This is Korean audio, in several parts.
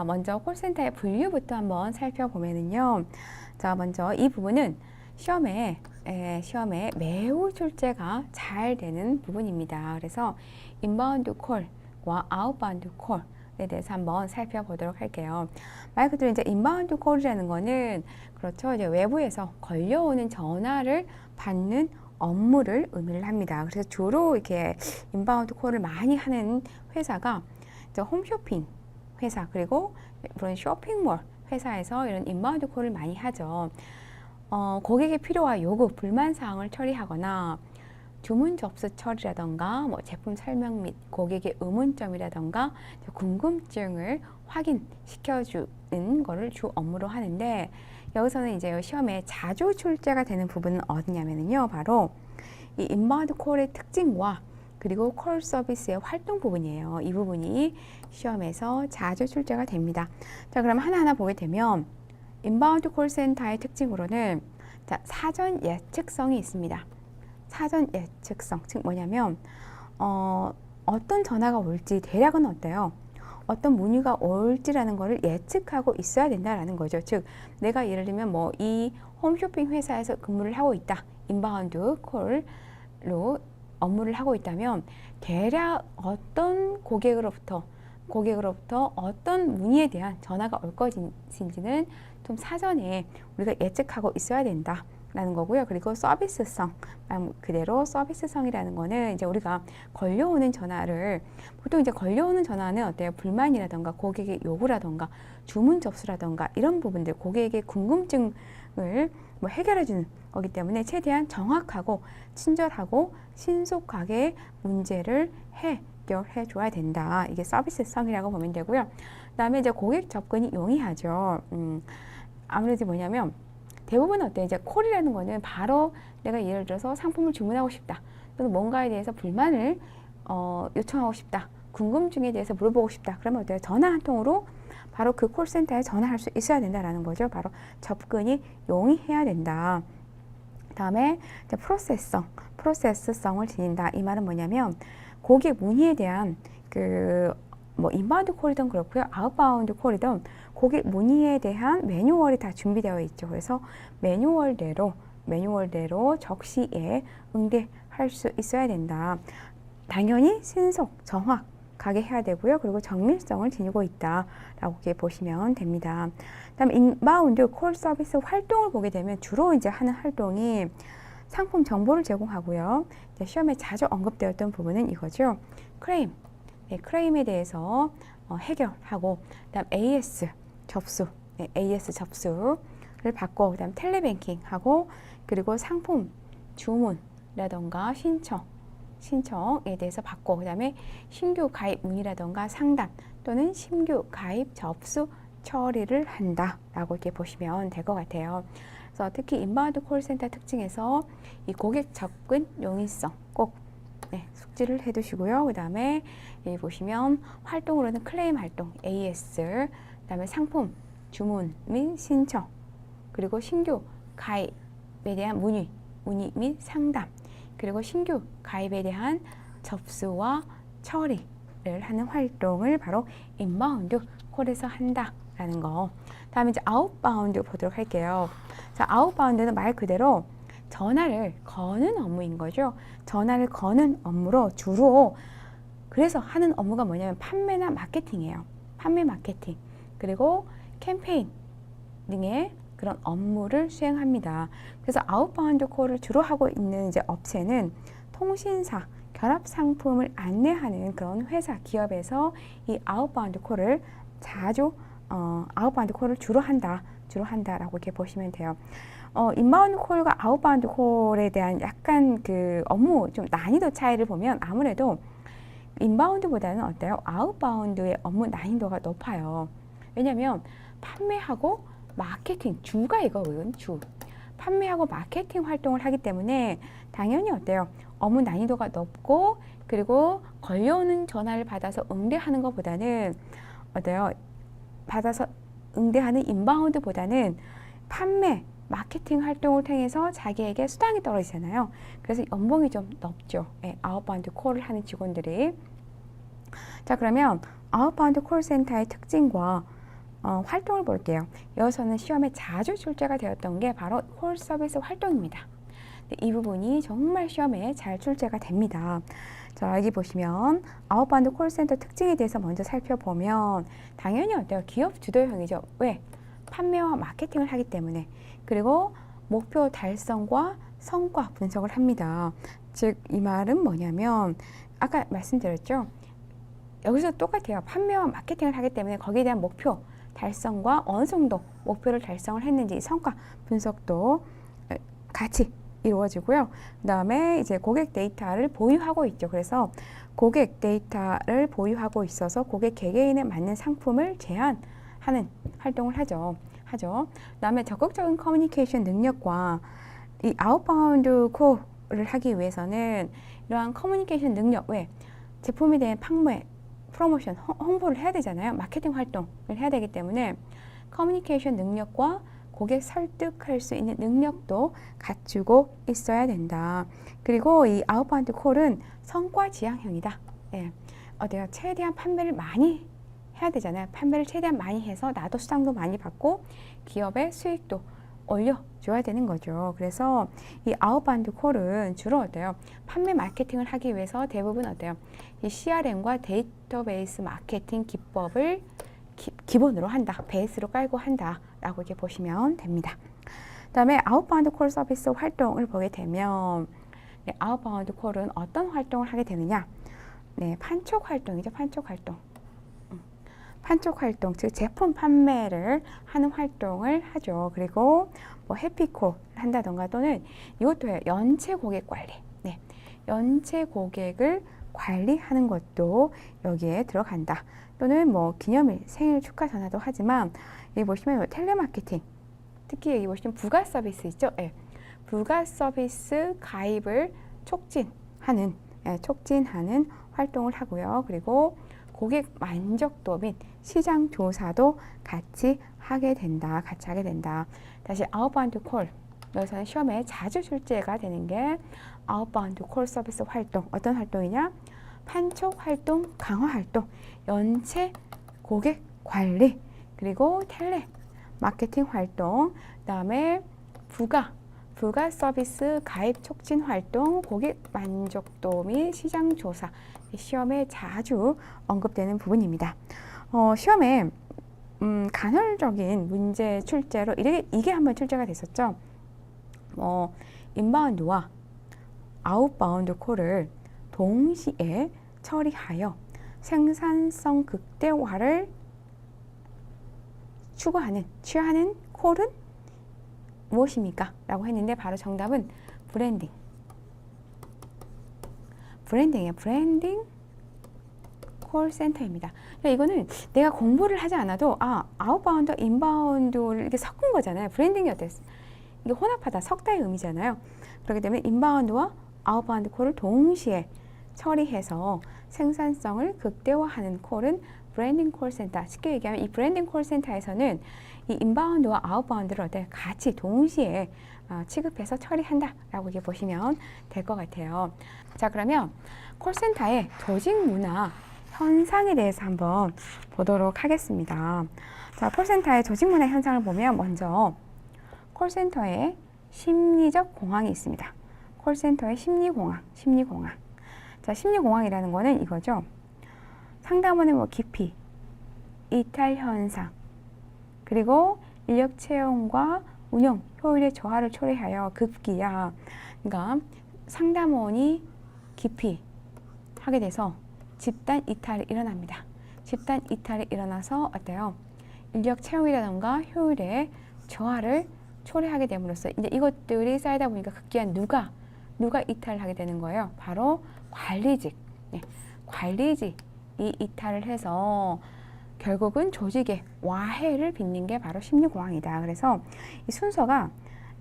먼저 콜센터의 분류부터 한번 살펴보면은요. 자, 먼저 이 부분은 시험에 매우 출제가 잘 되는 부분입니다. 그래서 인바운드 콜과 아웃바운드 콜에 대해서 한번 살펴보도록 할게요. 말 그대로 이제 인바운드 콜이라는 거는 그렇죠. 이제 외부에서 걸려오는 전화를 받는 업무를 의미를 합니다. 그래서 주로 이렇게 인바운드 콜을 많이 하는 회사가 이제 홈쇼핑 회사 그리고 그런 쇼핑몰 회사에서 이런 인바운드 콜을 많이 하죠. 고객의 필요와 요구, 불만 사항을 처리하거나 주문 접수 처리라던가 뭐 제품 설명 및 고객의 의문점이라던가 궁금증을 확인시켜주는 거를 주 업무로 하는데 여기서는 이제 시험에 자주 출제가 되는 부분은 어디냐면요. 바로 이 인바운드 콜의 특징과 그리고 콜 서비스의 활동 부분이에요. 이 부분이 시험에서 자주 출제가 됩니다. 자, 그럼 하나하나 보게 되면 인바운드 콜센터의 특징으로는 자, 사전 예측성이 있습니다. 사전 예측성, 즉 뭐냐면 어떤 전화가 올지 대략은 어때요? 어떤 문의가 올지라는 것을 예측하고 있어야 된다라는 거죠. 즉 내가 예를 들면 뭐 이 홈쇼핑 회사에서 근무를 하고 있다. 인바운드 콜로 업무를 하고 있다면 대략 어떤 고객으로부터 어떤 문의에 대한 전화가 올 것인지는 좀 사전에 우리가 예측하고 있어야 된다라는 거고요. 그리고 서비스성, 그대로 서비스성이라는 거는 이제 우리가 걸려오는 전화를 보통 이제 걸려오는 전화는 어때요? 불만이라던가 고객의 요구라던가 주문 접수라던가 이런 부분들 고객의 궁금증을 뭐 해결해 주는 거기 때문에 최대한 정확하고 친절하고 신속하게 문제를 해결해 줘야 된다. 이게 서비스성이라고 보면 되고요. 그다음에 이제 고객 접근이 용이하죠. 아무래도 뭐냐면 대부분 어때 이제 콜이라는 거는 바로 내가 예를 들어서 상품을 주문하고 싶다. 또는 뭔가에 대해서 불만을 요청하고 싶다. 궁금증에 대해서 물어보고 싶다. 그러면 어때요? 전화 한 통으로 바로 그 콜센터에 전화할 수 있어야 된다라는 거죠. 바로 접근이 용이해야 된다. 다음에 프로세스성을 지닌다. 이 말은 뭐냐면 고객 문의에 대한 뭐 인바운드 콜이든 그렇고요. 아웃바운드 콜이든 고객 문의에 대한 매뉴얼이 다 준비되어 있죠. 그래서 매뉴얼대로 적시에 응대할 수 있어야 된다. 당연히 신속, 정확하게 해야 되고요. 그리고 정밀성을 지니고 있다라고 이렇게 보시면 됩니다. 그다음에 인바운드 콜 서비스 활동을 보게 되면 주로 이제 하는 활동이 상품 정보를 제공하고요. 시험에 자주 언급되었던 부분은 이거죠. 클레임. 네, 클레임에 대해서 해결하고 그다음 AS 접수를 받고 그다음 텔레뱅킹하고 그리고 상품 주문이라던가 신청에 대해서 받고 그다음에 신규 가입 문의라던가 상담 또는 신규 가입 접수 처리를 한다라고 이렇게 보시면 될 것 같아요. 그래서 특히 인바운드 콜센터 특징에서 이 고객 접근 용이성 꼭 숙지를 해두시고요. 그 다음에 여기 보시면 활동으로는 클레임 활동 AS, 그 다음에 상품 주문 및 신청, 그리고 신규 가입에 대한 문의 및 상담, 그리고 신규 가입에 대한 접수와 처리를 하는 활동을 바로 인바운드 콜에서 한다라는 거. 다음에 이제 아웃바운드 보도록 할게요. 자, 아웃바운드는 말 그대로 전화를 거는 업무인 거죠. 전화를 거는 업무로 주로 그래서 하는 업무가 뭐냐면 판매나 마케팅이에요. 판매 마케팅 그리고 캠페인 등의 그런 업무를 수행합니다. 그래서 아웃바운드 콜을 주로 하고 있는 이제 업체는 통신사 결합 상품을 안내하는 그런 회사 기업에서 이 아웃바운드 콜을 아웃바운드 콜을 주로 한다라고 이렇게 보시면 돼요. 인바운드 콜과 아웃바운드 콜에 대한 약간 그 업무 좀 난이도 차이를 보면 아무래도 인바운드보다는 어때요? 아웃바운드의 업무 난이도가 높아요. 왜냐면 판매하고 마케팅 주가 이거거든. 판매하고 마케팅 활동을 하기 때문에 당연히 어때요? 업무 난이도가 높고 그리고 걸려오는 전화를 받아서 응대하는 것보다는 어때요? 받아서 응대하는 인바운드보다는 판매 마케팅 활동을 통해서 자기에게 수당이 떨어지잖아요. 그래서 연봉이 좀 높죠. 아웃바운드 콜을 하는 직원들이. 자, 그러면 아웃바운드 콜센터의 특징과 활동을 볼게요. 여기서는 시험에 자주 출제가 되었던 게 바로 콜 서비스 활동입니다. 이 부분이 정말 시험에 잘 출제가 됩니다. 자, 여기 보시면 아웃바운드 콜센터 특징에 대해서 먼저 살펴보면 당연히 어때요? 기업 주도형이죠. 왜? 판매와 마케팅을 하기 때문에. 그리고 목표 달성과 성과 분석을 합니다. 즉, 이 말은 뭐냐면 아까 말씀드렸죠. 여기서 똑같아요. 판매와 마케팅을 하기 때문에 거기에 대한 목표 달성과 어느 정도 목표를 달성을 했는지 성과 분석도 같이 이루어지고요. 그 다음에 이제 고객 데이터를 보유하고 있죠. 그래서 고객 데이터를 보유하고 있어서 고객 개개인에 맞는 상품을 제안하는 활동을 하죠. 그 다음에 적극적인 커뮤니케이션 능력과 이 아웃바운드 콜을 하기 위해서는 이러한 커뮤니케이션 능력, 왜? 제품에 대한 판매, 프로모션, 홍보를 해야 되잖아요. 마케팅 활동을 해야 되기 때문에 커뮤니케이션 능력과 고객 설득할 수 있는 능력도 갖추고 있어야 된다. 그리고 이 아웃바운드 콜은 성과 지향형이다. 예. 어때요? 최대한 판매를 많이 해야 되잖아요. 판매를 최대한 많이 해서 나도 수당도 많이 받고 기업의 수익도 올려줘야 되는 거죠. 그래서 이 아웃바운드 콜은 주로 어때요? 판매 마케팅을 하기 위해서 대부분 어때요? 이 CRM과 데이터베이스 마케팅 기법을 기본으로 한다. 베이스로 깔고 한다. 라고 이렇게 보시면 됩니다. 그 다음에 아웃바운드 콜 서비스 활동을 보게 되면 아웃바운드 콜은 어떤 활동을 하게 되느냐? 네, 판촉 활동이죠. 판촉 활동. 판촉 활동, 즉 제품 판매를 하는 활동을 하죠. 그리고 뭐 해피콜을 한다던가 또는 이것도 해요. 연체 고객 관리. 네, 연체 고객을 관리하는 것도 여기에 들어간다. 또는 뭐 기념일, 생일 축하 전화도 하지만 여기 보시면 뭐 텔레마케팅, 특히 여기 보시면 부가 서비스 있죠. 네, 부가 서비스 가입을 촉진하는 활동을 하고요. 그리고 고객 만족도 및 시장 조사도 같이 하게 된다. 다시 아웃바운드 콜. 여기서는 시험에 자주 출제가 되는 게 아웃바운드 콜 서비스 활동. 어떤 활동이냐? 판촉 활동, 강화 활동, 연체 고객 관리, 그리고 텔레 마케팅 활동, 그다음에 부가 서비스 가입 촉진 활동, 고객 만족도 및 시장 조사. 시험에 자주 언급되는 부분입니다. 시험에 간헐적인 문제 출제로 이게 한번 출제가 됐었죠. 인바운드와 아웃바운드 콜을 동시에 처리하여 생산성 극대화를 취하는 콜은 무엇입니까? 라고 했는데 바로 정답은 브랜딩이에요. 브랜딩 콜센터입니다. 이거는 내가 공부를 하지 않아도 아웃바운드, 인바운드를 이렇게 섞은 거잖아요. 브랜딩이 어땠어? 이게 혼합하다, 섞다의 의미잖아요. 그렇기 때문에 인바운드와 아웃바운드 콜을 동시에 처리해서 생산성을 극대화하는 콜은 브랜딩 콜센터. 쉽게 얘기하면 이 브랜딩 콜센터에서는 이 인바운드와 아웃바운드를 같이 동시에 취급해서 처리한다라고 이렇게 보시면 될 것 같아요. 자, 그러면 콜센터의 조직 문화 현상에 대해서 한번 보도록 하겠습니다. 자, 콜센터의 조직 문화 현상을 보면 먼저 콜센터의 심리적 공황이 있습니다. 콜센터의 심리공황. 자, 심리공황이라는 거는 이거죠. 상담원의 깊이, 이탈 현상, 그리고 인력 채용과 운영 효율의 저하를 초래하여 급기야. 그러니까 상담원이 깊이 하게 돼서 집단 이탈이 일어납니다. 집단 이탈이 일어나서 어때요? 인력 채용이라던가 효율의 저하를 초래하게 됨으로써 이제 이것들이 쌓이다 보니까 급기야 누가 이탈을 하게 되는 거예요. 바로 관리직. 네, 관리직이 이탈을 해서 결국은 조직의 와해를 빚는 게 바로 심리공황이다. 그래서 이 순서가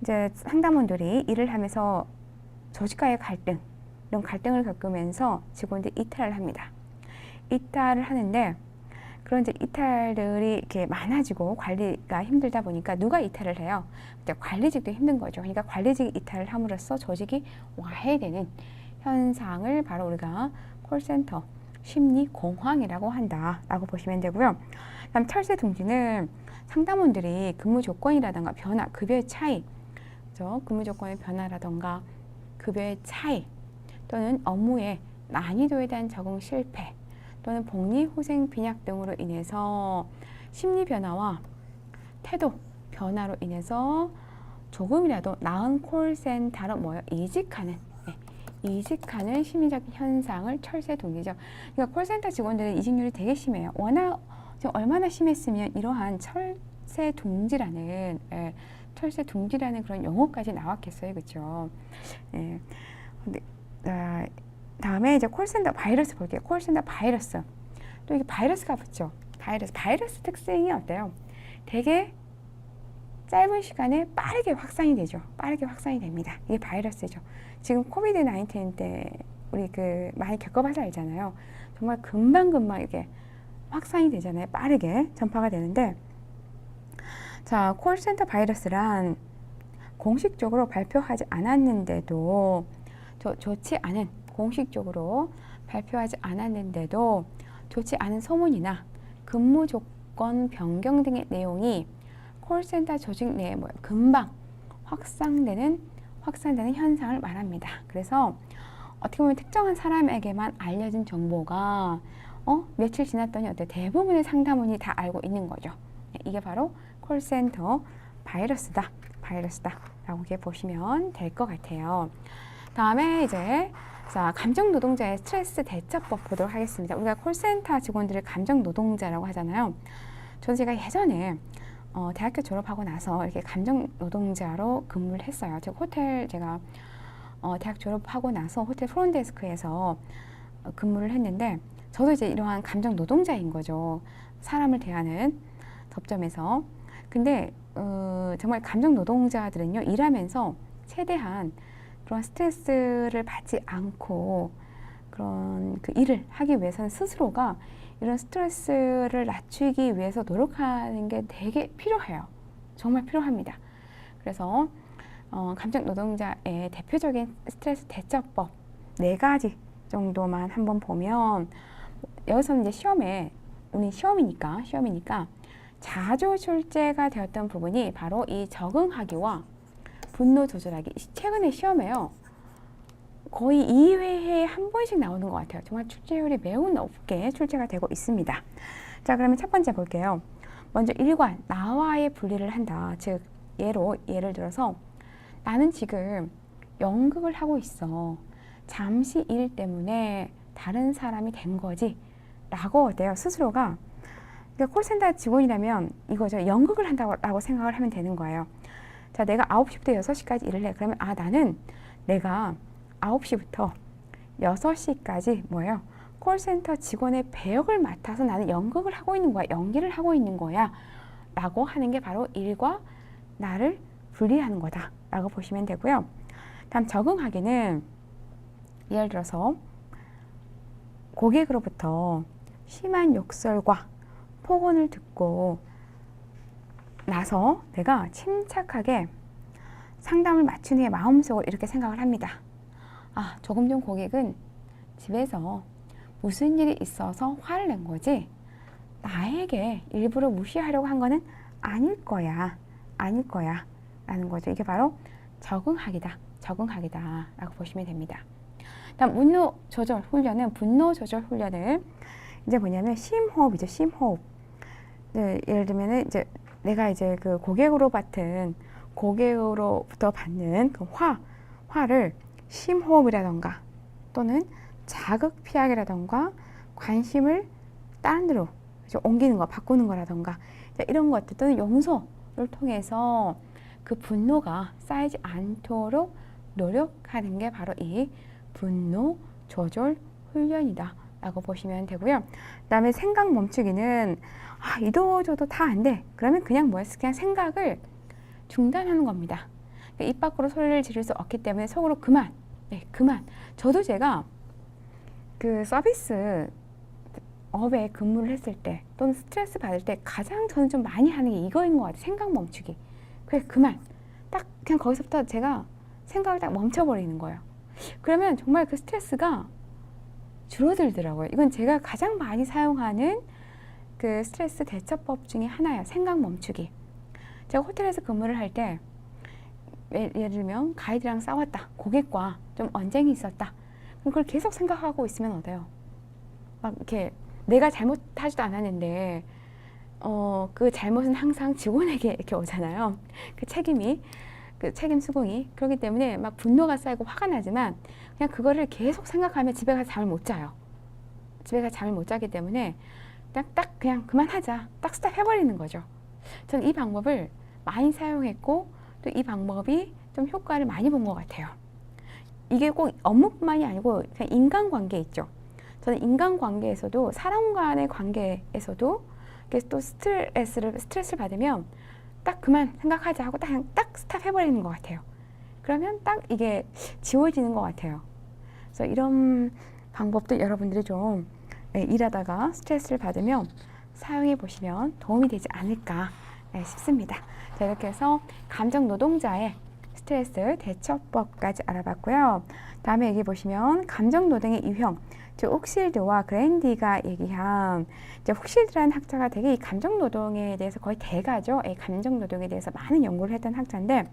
이제 상담원들이 일을 하면서 조직과의 갈등, 이런 갈등을 겪으면서 직원들이 이탈을 합니다. 이탈을 하는데 그런 이제 이탈들이 이렇게 많아지고 관리가 힘들다 보니까 누가 이탈을 해요? 이제 관리직도 힘든 거죠. 그러니까 관리직이 이탈을 함으로써 조직이 와해되는 현상을 바로 우리가 콜센터 심리 공황이라고 한다라고 보시면 되고요. 다음 철새 둥지는 상담원들이 근무 조건이라든가 변화, 급여의 차이, 그렇죠? 근무 조건의 변화라든가 급여의 차이 또는 업무의 난이도에 대한 적응 실패 또는 복리, 후생, 빈약 등으로 인해서 심리 변화와 태도 변화로 인해서 조금이라도 나은 콜센터로 이직하는 이직하는 심리적인 현상을 철새 둥지죠. 그러니까 콜센터 직원들의 이직률이 되게 심해요. 워낙 지금 얼마나 심했으면 이러한 철새 둥지라는 철새 둥지라는 그런 용어까지 나왔겠어요, 그렇죠? 예. 근데 다음에 이제 콜센터 바이러스 볼게요. 콜센터 바이러스. 또 이게 바이러스가 붙죠. 바이러스 특징이 어때요? 되게 짧은 시간에 빠르게 확산이 되죠. 빠르게 확산이 됩니다. 이게 바이러스죠. 지금 코비드 19 때 우리 많이 겪어봐서 알잖아요. 정말 금방금방 이렇게 확산이 되잖아요. 빠르게 전파가 되는데, 자, 콜센터 바이러스란 공식적으로 발표하지 않았는데도 좋지 않은 공식적으로 발표하지 않았는데도 좋지 않은 소문이나 근무 조건 변경 등의 내용이 콜센터 조직 내에 금방 확산되는 현상을 말합니다. 그래서 어떻게 보면 특정한 사람에게만 알려진 정보가 며칠 지났더니 대부분의 상담원이 다 알고 있는 거죠. 이게 바로 콜센터 바이러스다 라고 이렇게 보시면 될 것 같아요. 다음에 이제 감정 노동자의 스트레스 대처법 보도록 하겠습니다. 우리가 콜센터 직원들을 감정 노동자라고 하잖아요. 제가 예전에 대학교 졸업하고 나서 이렇게 감정 노동자로 근무를 했어요. 제가 대학 졸업하고 나서 호텔 프론데스크에서 근무를 했는데, 저도 이제 이러한 감정 노동자인 거죠. 사람을 대하는 접점에서. 근데 정말 감정 노동자들은요, 일하면서 최대한 그런 스트레스를 받지 않고 그런 일을 하기 위해서는 스스로가 이런 스트레스를 낮추기 위해서 노력하는 게 되게 필요해요. 정말 필요합니다. 그래서 감정 노동자의 대표적인 스트레스 대처법 4가지 정도만 한번 보면, 여기서는 이제 우리 시험이니까 자주 출제가 되었던 부분이 바로 이 적응하기와 분노 조절하기. 최근에 시험에요. 거의 2회에 한 번씩 나오는 것 같아요. 정말 출제율이 매우 높게 출제가 되고 있습니다. 자, 그러면 첫 번째 볼게요. 먼저 일관, 나와의 분리를 한다. 즉, 예를 들어서 나는 지금 연극을 하고 있어. 잠시 일 때문에 다른 사람이 된 거지. 라고 어때요? 스스로가. 그러니까 콜센터 직원이라면 이거죠. 연극을 한다고 생각을 하면 되는 거예요. 자, 내가 9시부터 6시까지 일을 해. 그러면 나는 내가 9시부터 6시까지 콜센터 직원의 배역을 맡아서 나는 연극을 하고 있는 거야. 연기를 하고 있는 거야. 라고 하는 게 바로 일과 나를 분리하는 거다. 라고 보시면 되고요. 다음 적응하기는 예를 들어서 고객으로부터 심한 욕설과 폭언을 듣고 나서 내가 침착하게 상담을 마친 후에 마음속으로 이렇게 생각을 합니다. 조금 전 고객은 집에서 무슨 일이 있어서 화를 낸 거지, 나에게 일부러 무시하려고 한 거는 아닐 거야 라는 거죠. 이게 바로 적응하기다 라고 보시면 됩니다. 다음 분노 조절 훈련을 이제 뭐냐면 심호흡이죠. 심호흡. 네, 예를 들면은 이제 내가 이제 고객으로부터 받는 화를 심호흡이라던가 또는 자극 피하기라던가 관심을 다른 데로 옮기는 거, 바꾸는 거라던가 이런 것들 또는 용서를 통해서 그 분노가 쌓이지 않도록 노력하는 게 바로 이 분노 조절 훈련이다 라고 보시면 되고요. 그 다음에 생각 멈추기는 이도 저도 다 안 돼. 그러면 그냥 그냥 생각을 중단하는 겁니다. 그러니까 입 밖으로 소리를 지를 수 없기 때문에 속으로 그만. 저도 제가 서비스 업에 근무를 했을 때 또는 스트레스 받을 때 가장 저는 좀 많이 하는 게 이거인 것 같아요. 생각 멈추기. 그만. 딱 그냥 거기서부터 제가 생각을 딱 멈춰버리는 거예요. 그러면 정말 그 스트레스가 줄어들더라고요. 이건 제가 가장 많이 사용하는 그 스트레스 대처법 중에 하나예요. 생각 멈추기. 제가 호텔에서 근무를 할 때 예를 들면 가이드랑 싸웠다. 고객과 좀 언쟁이 있었다. 그럼 그걸 계속 생각하고 있으면 어때요? 막 이렇게 내가 잘못하지도 않았는데 그 잘못은 항상 직원에게 이렇게 오잖아요. 그 책임이, 그 책임 수긍이. 그렇기 때문에 막 분노가 쌓이고 화가 나지만 그냥 그거를 계속 생각하면 집에 가서 잠을 못 자요. 집에 가서 잠을 못 자기 때문에 그냥 그만하자. 딱 스탑 해버리는 거죠. 저는 이 방법을 많이 사용했고 또 이 방법이 좀 효과를 많이 본 것 같아요. 이게 꼭 업무뿐만이 아니고 그냥 인간관계 있죠. 저는 인간관계에서도 사람 간의 관계에서도 또 스트레스를 받으면 딱 그만 생각하자 하고 딱 스탑 해버리는 것 같아요. 그러면 딱 이게 지워지는 것 같아요. 그래서 이런 방법도 여러분들이 좀 일하다가 스트레스를 받으면 사용해 보시면 도움이 되지 않을까 싶습니다. 자, 이렇게 해서 감정 노동자의 스트레스 대처법까지 알아봤고요. 다음에 여기 보시면 감정 노동의 유형, 즉 옥실드와 그랜디가 얘기한 옥실드라는 학자가 되게 이 감정 노동에 대해서 거의 대가죠. 이 감정 노동에 대해서 많은 연구를 했던 학자인데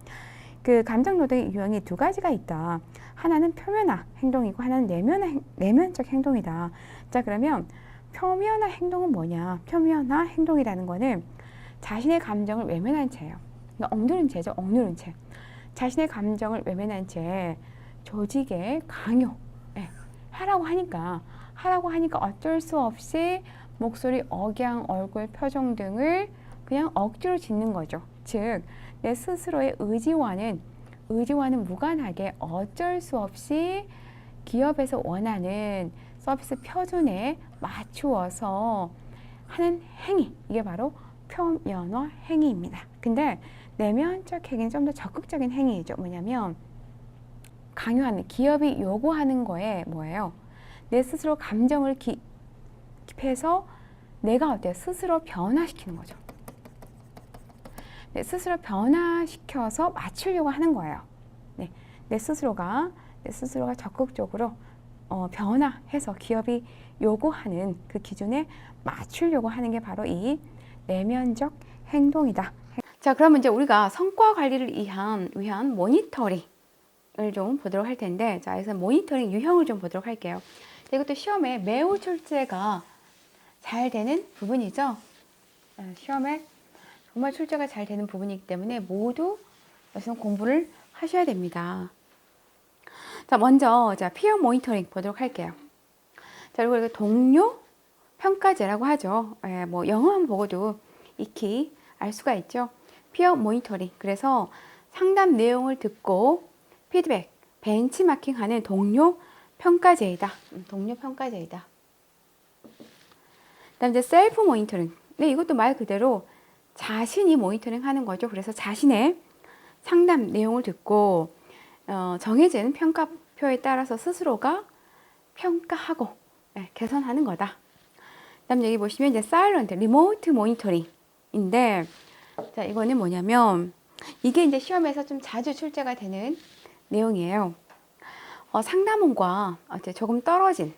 그 감정 노동의 유형이 두 가지가 있다. 하나는 표면화 행동이고 하나는 내면적 행동이다. 자, 그러면 표면화 행동은 뭐냐? 표면화 행동이라는 거는 자신의 감정을 외면한 채예요. 그러니까 억누른 채죠. 억누른 채. 자신의 감정을 외면한 채 조직의 강요. 하라고 하니까 어쩔 수 없이 목소리, 억양, 얼굴, 표정 등을 그냥 억지로 짓는 거죠. 즉, 내 스스로의 의지와는 무관하게 어쩔 수 없이 기업에서 원하는 서비스 표준에 맞추어서 하는 행위, 이게 바로 표면화 행위입니다. 근데 내면적 행위는 좀 더 적극적인 행위이죠. 뭐냐면 강요하는, 기업이 요구하는 거에 뭐예요? 내 스스로 감정을 기입해서 내가 어때요? 스스로 변화시키는 거죠. 내 스스로 변화시켜서 맞추려고 하는 거예요. 네, 내 스스로가 적극적으로 변화해서 기업이 요구하는 그 기준에 맞추려고 하는 게 바로 이 내면적 행동이다. 자, 그러면 이제 우리가 성과 관리를 위한 모니터링을 좀 보도록 할 텐데, 자, 여기서 모니터링 유형을 좀 보도록 할게요. 이것도 시험에 매우 출제가 잘 되는 부분이죠. 시험에 정말 출제가 잘 되는 부분이기 때문에 모두 여기서 공부를 하셔야 됩니다. 자, 먼저 피어 모니터링 보도록 할게요. 자, 그리고 동료 평가제라고 하죠. 뭐 영어만 보고도 익히 알 수가 있죠. 피어 모니터링. 그래서 상담 내용을 듣고 피드백, 벤치마킹하는 동료 평가제이다. 동료 평가제이다. 그다음 이제 셀프 모니터링. 네, 이것도 말 그대로 자신이 모니터링 하는 거죠. 그래서 자신의 상담 내용을 듣고 정해진 평가표에 따라서 스스로가 평가하고 개선하는 거다. 그다음 여기 보시면 이제 사일런트, 리모트 모니터링인데, 자, 이거는 뭐냐면 이게 이제 시험에서 좀 자주 출제가 되는 내용이에요. 상담원과 조금 떨어진,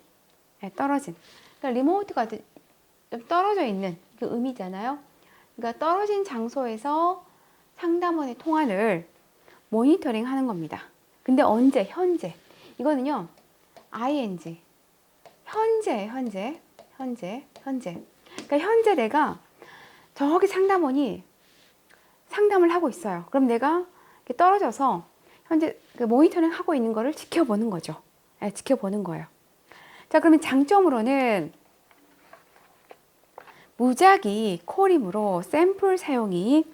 그러니까 리모트가 좀 떨어져 있는 그 의미잖아요. 그러니까 떨어진 장소에서 상담원의 통화를 모니터링 하는 겁니다. 근데 언제? 현재. 이거는요, ing. 현재. 그러니까 현재 내가 저기 상담원이 상담을 하고 있어요. 그럼 내가 떨어져서 현재 그 모니터링 하고 있는 거를 지켜보는 거죠. 지켜보는 거예요. 자, 그러면 장점으로는 무작위 콜이므로 샘플 사용이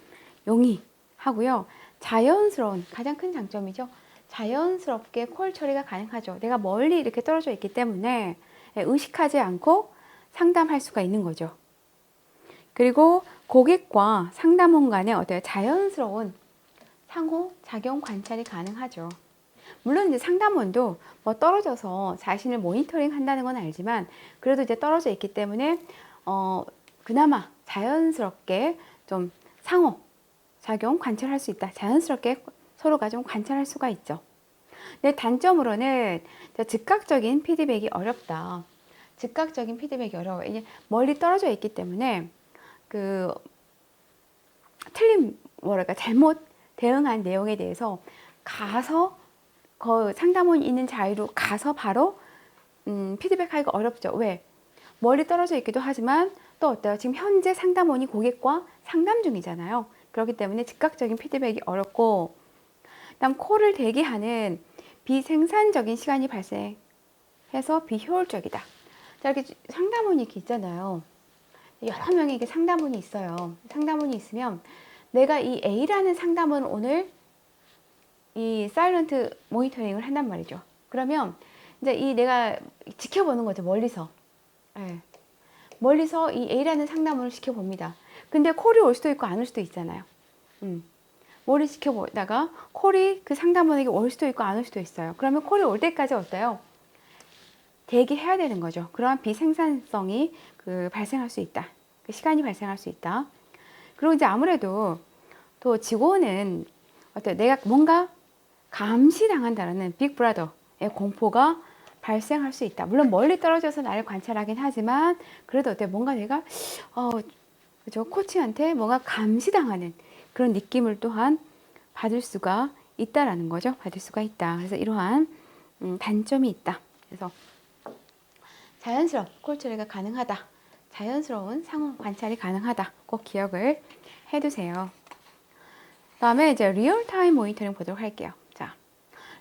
용이하고요. 자연스러운, 가장 큰 장점이죠. 자연스럽게 콜 처리가 가능하죠. 내가 멀리 이렇게 떨어져 있기 때문에 의식하지 않고 상담할 수가 있는 거죠. 그리고 고객과 상담원 간의 어떤 자연스러운 상호작용 관찰이 가능하죠. 물론 이제 상담원도 뭐 떨어져서 자신을 모니터링 한다는 건 알지만 그래도 이제 떨어져 있기 때문에 그나마 자연스럽게 좀 상호작용 관찰할 수 있다. 자연스럽게 서로가 좀 관찰할 수가 있죠. 근데 단점으로는 즉각적인 피드백이 어렵다. 즉각적인 피드백이 어려워요. 이게 멀리 떨어져 있기 때문에 그 틀린 뭐랄까 잘못 대응한 내용에 대해서 가서 그 상담원이 있는 자리로 가서 바로 피드백하기가 어렵죠. 왜? 멀리 떨어져 있기도 하지만 또 어때요? 지금 현재 상담원이 고객과 상담 중이잖아요. 그렇기 때문에 즉각적인 피드백이 어렵고, 그다음 콜을 대기하는 비생산적인 시간이 발생해서 비효율적이다. 자, 이렇게 상담원이 이렇게 있잖아요. 여러 명의 이게 상담원이 있어요. 상담원이 있으면 내가 이 A라는 상담원을 오늘 이 사일런트 모니터링을 한단 말이죠. 그러면 이제 이 내가 지켜보는 거죠. 멀리서. 네. 멀리서 이 A라는 상담원을 지켜봅니다. 근데 콜이 올 수도 있고 안 올 수도 있잖아요. 멀리 지켜보다가 콜이 그 상담원에게 올 수도 있고 안 올 수도 있어요. 그러면 콜이 올 때까지 어때요? 대기해야 되는 거죠. 그러한 비생산성이 발생할 수 있다. 그 시간이 발생할 수 있다. 그리고 이제 아무래도 또 직원은 어때요? 내가 뭔가 감시당한다라는 빅브라더의 공포가 발생할 수 있다. 물론 멀리 떨어져서 나를 관찰하긴 하지만 그래도 어때 뭔가 내가 그죠? 코치한테 뭔가 감시당하는 그런 느낌을 또한 받을 수가 있다라는 거죠. 받을 수가 있다. 그래서 이러한 단점이 있다. 그래서 자연스러운 콜 처리가 가능하다. 자연스러운 상호 관찰이 가능하다. 꼭 기억을 해두세요. 다음에 이제 리얼타임 모니터링 보도록 할게요. 자,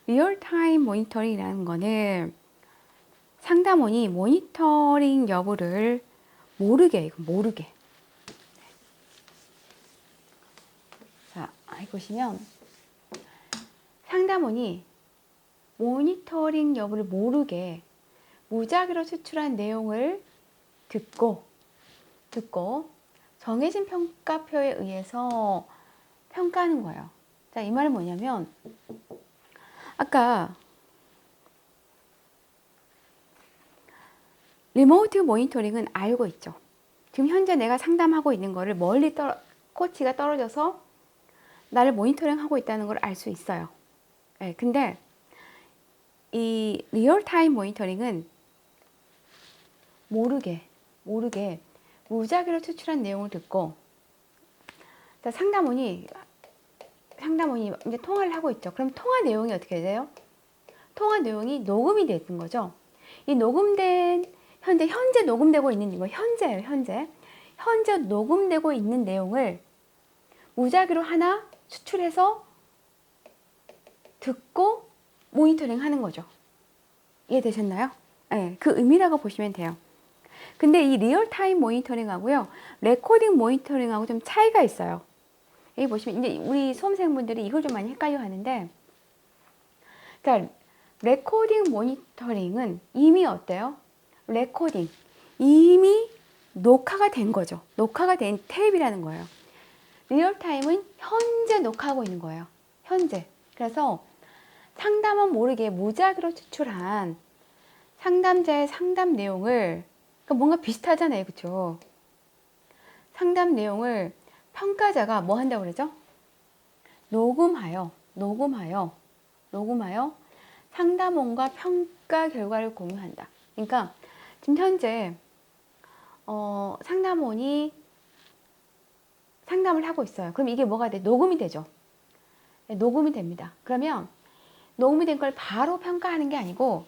리얼타임 모니터링이라는 거는 상담원이 모니터링 여부를 모르게. 자, 여기 보시면 상담원이 모니터링 여부를 모르게 무작위로 추출한 내용을 듣고 정해진 평가표에 의해서 평가하는 거예요. 자, 이 말은 뭐냐면 아까 리모트 모니터링은 알고 있죠. 지금 현재 내가 상담하고 있는 거를 멀리 코치가 떨어져서 나를 모니터링하고 있다는 걸 알 수 있어요. 네, 근데 이 리얼타임 모니터링은 모르게 무작위로 추출한 내용을 듣고, 자, 상담원이 이제 통화를 하고 있죠. 그럼 통화 내용이 어떻게 돼요? 통화 내용이 녹음이 되는 거죠. 이 녹음된 현재 녹음되고 있는 이거 현재예요. 현재 녹음되고 있는 내용을 무작위로 하나 추출해서 듣고 모니터링 하는 거죠. 이해되셨나요? 네, 그 의미라고 보시면 돼요. 근데 이 리얼타임 모니터링하고요, 레코딩 모니터링하고 좀 차이가 있어요. 여기 보시면 이제 우리 수험생분들이 이걸 좀 많이 헷갈려 하는데, 자, 레코딩 모니터링은 이미 어때요? 레코딩 이미 녹화가 된 거죠. 녹화가 된 테이프라는 거예요. 리얼타임은 현재 녹화하고 있는 거예요. 현재. 그래서 상담원 모르게 무작위로 추출한 상담자의 상담 내용을, 그러니까 뭔가 비슷하잖아요. 그렇죠? 상담 내용을 평가자가 뭐 한다고 그러죠? 녹음하여 상담원과 평가 결과를 공유한다. 그러니까 지금 현재 상담원이 상담을 하고 있어요. 그럼 이게 뭐가 돼? 녹음이 되죠. 네, 녹음이 됩니다. 그러면 녹음이 된 걸 바로 평가하는 게 아니고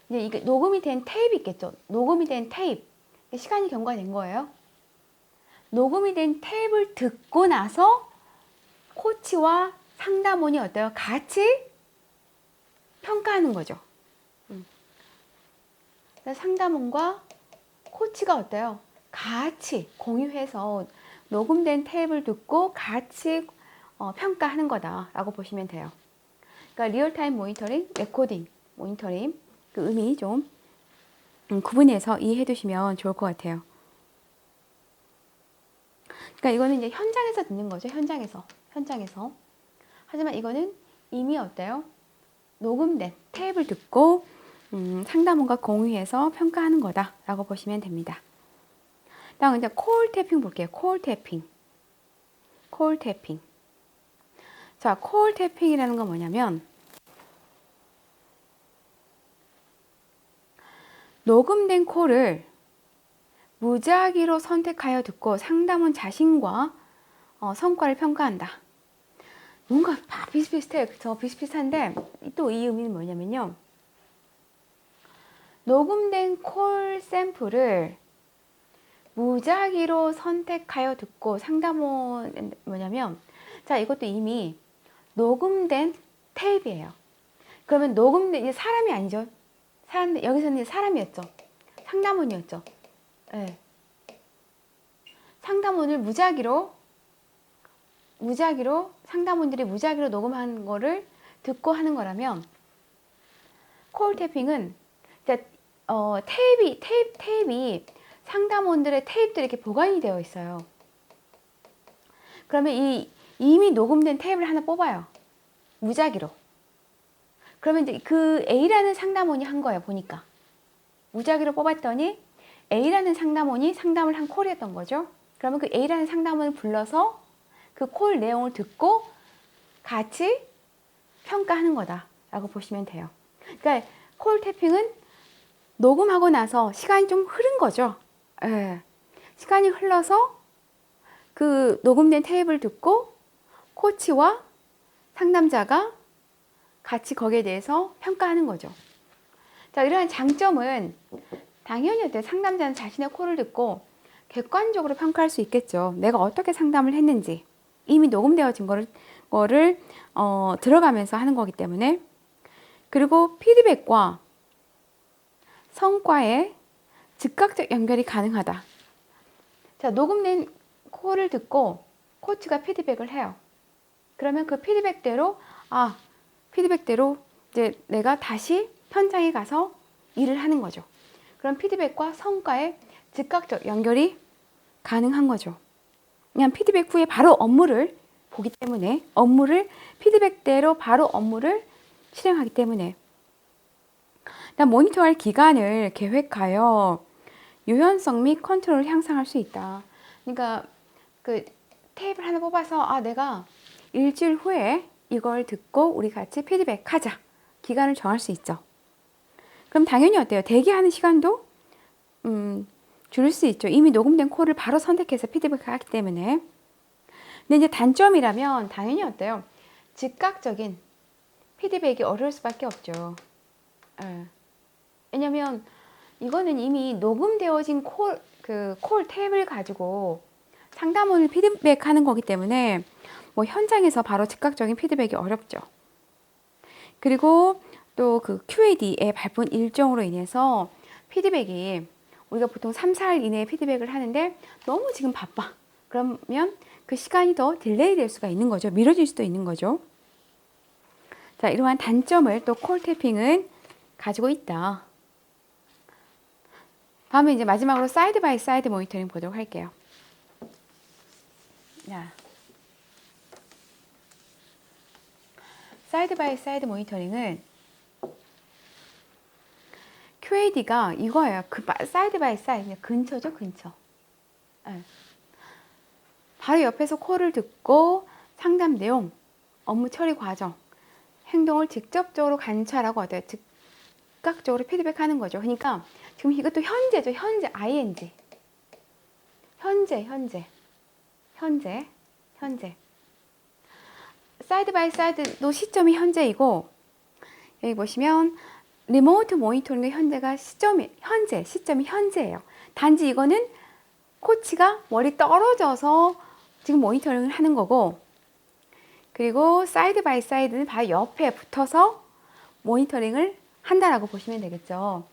이제 이게 녹음이 된 테이프 있겠죠. 녹음이 된 테이프. 시간이 경과된 거예요. 녹음이 된 테이프를 듣고 나서 코치와 상담원이 어때요? 같이 평가하는 거죠. 상담원과 코치가 어때요? 같이 공유해서 녹음된 테이프를 듣고 같이 평가하는 거다라고 보시면 돼요. 그러니까 리얼타임 모니터링, 레코딩 모니터링 그 의미 좀 구분해서 이해해 두시면 좋을 것 같아요. 그러니까 이거는 이제 현장에서 듣는 거죠. 현장에서. 하지만 이거는 이미 어때요? 녹음된 테이프를 듣고 상담원과 공유해서 평가하는 거다라고 보시면 됩니다. 다음 이제 콜 태핑 볼게요. 콜 태핑. 자, 콜 태핑이라는 건 뭐냐면 녹음된 콜을 무작위로 선택하여 듣고 상담원 자신과 성과를 평가한다. 뭔가 다 비슷비슷해요. 그쵸? 비슷비슷한데 또 이 의미는 뭐냐면요. 녹음된 콜 샘플을 무작위로 선택하여 듣고 상담원 뭐냐면 자 이것도 이미 녹음된 테이프예요. 그러면 녹음된 사람이 아니죠. 사람 여기서는 사람이었죠. 상담원이었죠. 네. 상담원을 무작위로 상담원들이 무작위로 녹음한 거를 듣고 하는 거라면 콜 태핑은 테이프이 상담원들의 테이프들이 이렇게 보관이 되어 있어요. 그러면 이미 녹음된 테이프를 하나 뽑아요. 무작위로. 그러면 이제 그 A라는 상담원이 한 거예요. 보니까. 무작위로 뽑았더니 A라는 상담원이 상담을 한 콜이었던 거죠. 그러면 그 A라는 상담원을 불러서 그 콜 내용을 듣고 같이 평가하는 거다라고 보시면 돼요. 그러니까 콜 태핑은 녹음하고 나서 시간이 좀 흐른 거죠. 예. 시간이 흘러서 그 녹음된 테이프를 듣고 코치와 상담자가 같이 거기에 대해서 평가하는 거죠. 자, 이러한 장점은 당연히 어때요? 상담자는 자신의 콜을 듣고 객관적으로 평가할 수 있겠죠. 내가 어떻게 상담을 했는지 이미 녹음되어진 거를 들어가면서 하는 거기 때문에. 그리고 피드백과 성과의 즉각적 연결이 가능하다. 자, 녹음된 콜을 듣고 코치가 피드백을 해요. 그러면 그 피드백대로 이제 내가 다시 현장에 가서 일을 하는 거죠. 그럼 피드백과 성과의 즉각적 연결이 가능한 거죠. 그냥 피드백 후에 바로 업무를 보기 때문에 피드백대로 바로 업무를 실행하기 때문에. 모니터할 기간을 계획하여 유연성 및 컨트롤을 향상할 수 있다. 그러니까 그 테이프를 하나 뽑아서 내가 일주일 후에 이걸 듣고 우리 같이 피드백하자. 기간을 정할 수 있죠. 그럼 당연히 어때요? 대기하는 시간도 줄일 수 있죠. 이미 녹음된 콜을 바로 선택해서 피드백을 하기 때문에. 근데 이제 단점이라면 당연히 어때요? 즉각적인 피드백이 어려울 수밖에 없죠. 왜냐면 이거는 이미 녹음되어진 콜 탭을 가지고 상담원을 피드백하는 거기 때문에 뭐 현장에서 바로 즉각적인 피드백이 어렵죠. 그리고 또 그 QAD의 발품 일정으로 인해서 피드백이 우리가 보통 3, 4일 이내에 피드백을 하는데 너무 지금 바빠. 그러면 그 시간이 더 딜레이 될 수가 있는 거죠. 미뤄질 수도 있는 거죠. 자, 이러한 단점을 또 콜 태핑은 가지고 있다. 다음에 이제 마지막으로 사이드 바이 사이드 모니터링 보도록 할게요. 자, 사이드 바이 사이드 모니터링은 QAD가 이거예요. 사이드 바이 사이드 근처죠, 근처. 네. 바로 옆에서 콜을 듣고 상담 내용, 업무 처리 과정, 행동을 직접적으로 관찰하고 어때요? 즉각적으로 피드백하는 거죠. 그러니까 지금 이것도 현재죠. 현재 ing. 현재. 사이드 바이 사이드도 시점이 현재이고 여기 보시면 리모트 모니터링의 시점이 현재예요. 단지 이거는 코치가 멀리 떨어져서 지금 모니터링을 하는 거고, 그리고 사이드 바이 사이드는 바로 옆에 붙어서 모니터링을 한다라고 보시면 되겠죠.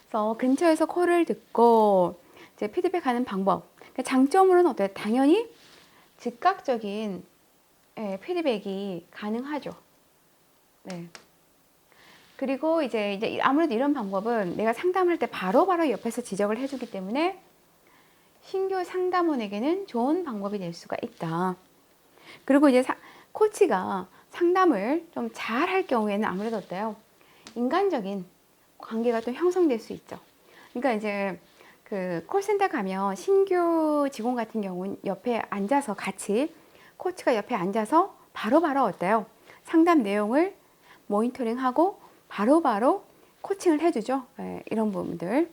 그래서 근처에서 콜을 듣고 이제 피드백하는 방법. 장점으로는 어때요? 당연히 즉각적인 피드백이 가능하죠. 네. 그리고 이제 아무래도 이런 방법은 내가 상담할 때 바로바로 옆에서 지적을 해주기 때문에 신규 상담원에게는 좋은 방법이 될 수가 있다. 그리고 이제 코치가 상담을 좀 잘 할 경우에는 아무래도 어때요? 인간적인 관계가 또 형성될 수 있죠. 그러니까 이제 그 콜센터 가면 신규 직원 같은 경우는 옆에 앉아서 같이 코치가 옆에 앉아서 바로바로 어때요? 상담 내용을 모니터링하고 바로바로 코칭을 해주죠. 네, 이런 부분들.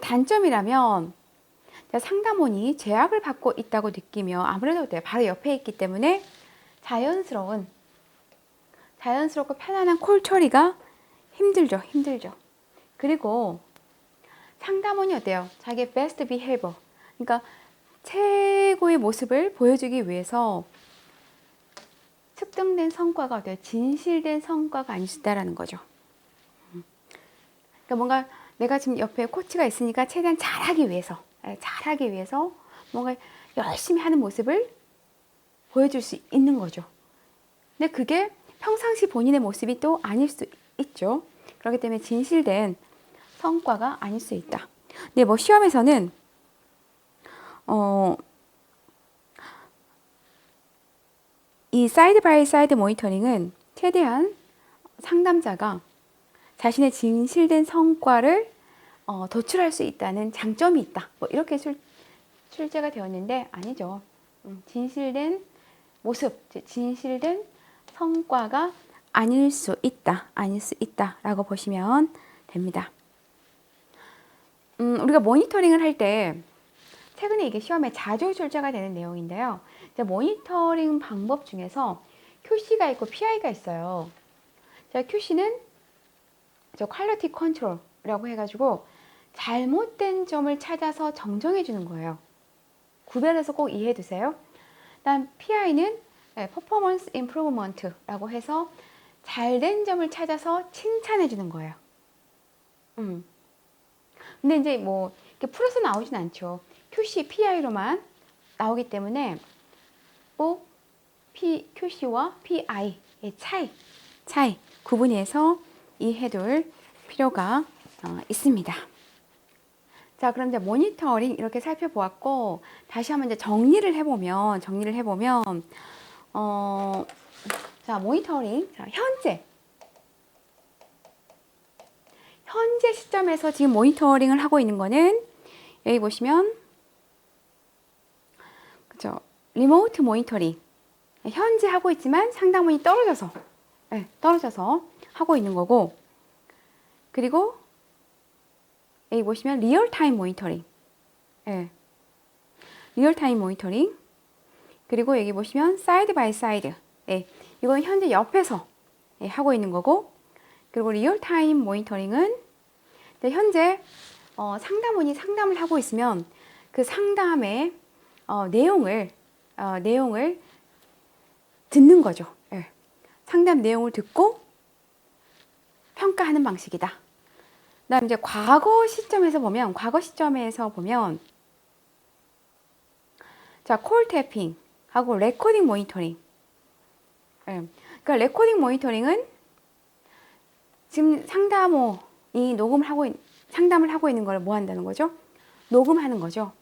단점이라면 상담원이 제약을 받고 있다고 느끼며 아무래도 바로 옆에 있기 때문에 자연스럽고 편안한 콜 처리가 힘들죠. 그리고 상담원이 어때요? 자기의 best behavior, 그러니까 최고의 모습을 보여주기 위해서 측정된 성과가 어때요? 진실된 성과가 아닐 수 있다라는 거죠. 그러니까 뭔가 내가 지금 옆에 코치가 있으니까 최대한 잘하기 위해서 뭔가 열심히 하는 모습을 보여줄 수 있는 거죠. 근데 그게 평상시 본인의 모습이 또 아닐 수 있죠. 그렇기 때문에 진실된 성과가 아닐 수 있다. 근데 뭐 시험에서는 이 사이드 바이 사이드 모니터링은 최대한 상담자가 자신의 진실된 성과를 도출할 수 있다는 장점이 있다. 뭐 이렇게 출제가 되었는데 아니죠. 진실된 모습, 진실된 성과가 아닐 수 있다라고 보시면 됩니다. 우리가 모니터링을 할 때 최근에 이게 시험에 자주 출제가 되는 내용인데요. 이제 모니터링 방법 중에서 QC가 있고 PI가 있어요. 자, QC는 퀄리티 컨트롤이라고 해가지고 잘못된 점을 찾아서 정정해 주는 거예요. 구별해서 꼭 이해해 두세요. 다음 PI는 퍼포먼스 임프루브먼트라고 해서 잘된 점을 찾아서 칭찬해 주는 거예요. 근데 이제 뭐 이렇게 풀어서 나오진 않죠. QC, PI로만 나오기 때문에 꼭 QC와 PI의 차이 구분해서 이해둘 필요가 있습니다. 자, 그럼 이제 모니터링 이렇게 살펴보았고 다시 한번 이제 정리를 해보면 자, 모니터링 현재 시점에서 지금 모니터링을 하고 있는 거는 여기 보시면 그죠? 리모트 모니터링 현재 하고 있지만 상담원이 떨어져서 하고 있는 거고, 그리고 여기 보시면 리얼타임 모니터링 그리고 여기 보시면 사이드 바이 사이드 이건 현재 옆에서 하고 있는 거고, 그리고 리얼타임 모니터링은 현재 상담원이 상담을 하고 있으면 그 상담의 내용을 듣는 거죠. 상담 내용을 듣고 평가하는 방식이다. 그다음 이제 과거 시점에서 보면 자, 콜 태핑하고 레코딩 모니터링. 그러니까 레코딩 모니터링은 지금 상담원이 상담을 하고 있는 걸 뭐 한다는 거죠? 녹음하는 거죠.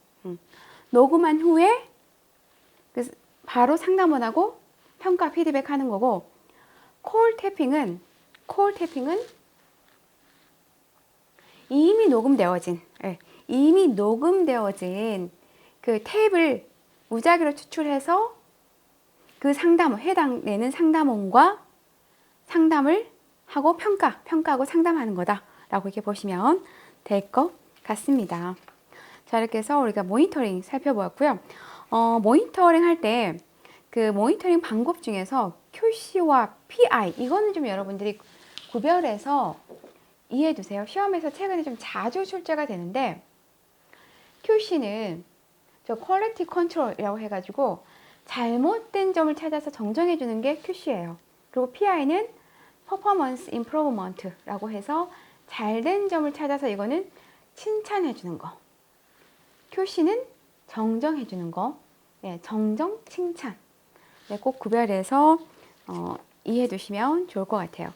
녹음한 후에 바로 상담원하고 평가 피드백하는 거고, 콜 태핑은 이미 녹음되어진 그 탭을 무작위로 추출해서 그 해당되는 상담원과 상담을 하고 평가하고 상담하는 거다라고 이렇게 보시면 될 것 같습니다. 자, 이렇게 해서 우리가 모니터링 살펴보았고요. 모니터링 할 때 그 모니터링 방법 중에서 QC와 PI 이거는 좀 여러분들이 구별해서 이해해 두세요. 시험에서 최근에 좀 자주 출제가 되는데, QC는 퀄리티 컨트롤이라고 해가지고 잘못된 점을 찾아서 정정해 주는 게 QC예요. 그리고 PI는 퍼포먼스 임프루브먼트라고 해서 잘된 점을 찾아서 이거는 칭찬해 주는 거. QC는 정정해 주는 거. 정정, 칭찬. 꼭 구별해서 이해해 두시면 좋을 것 같아요.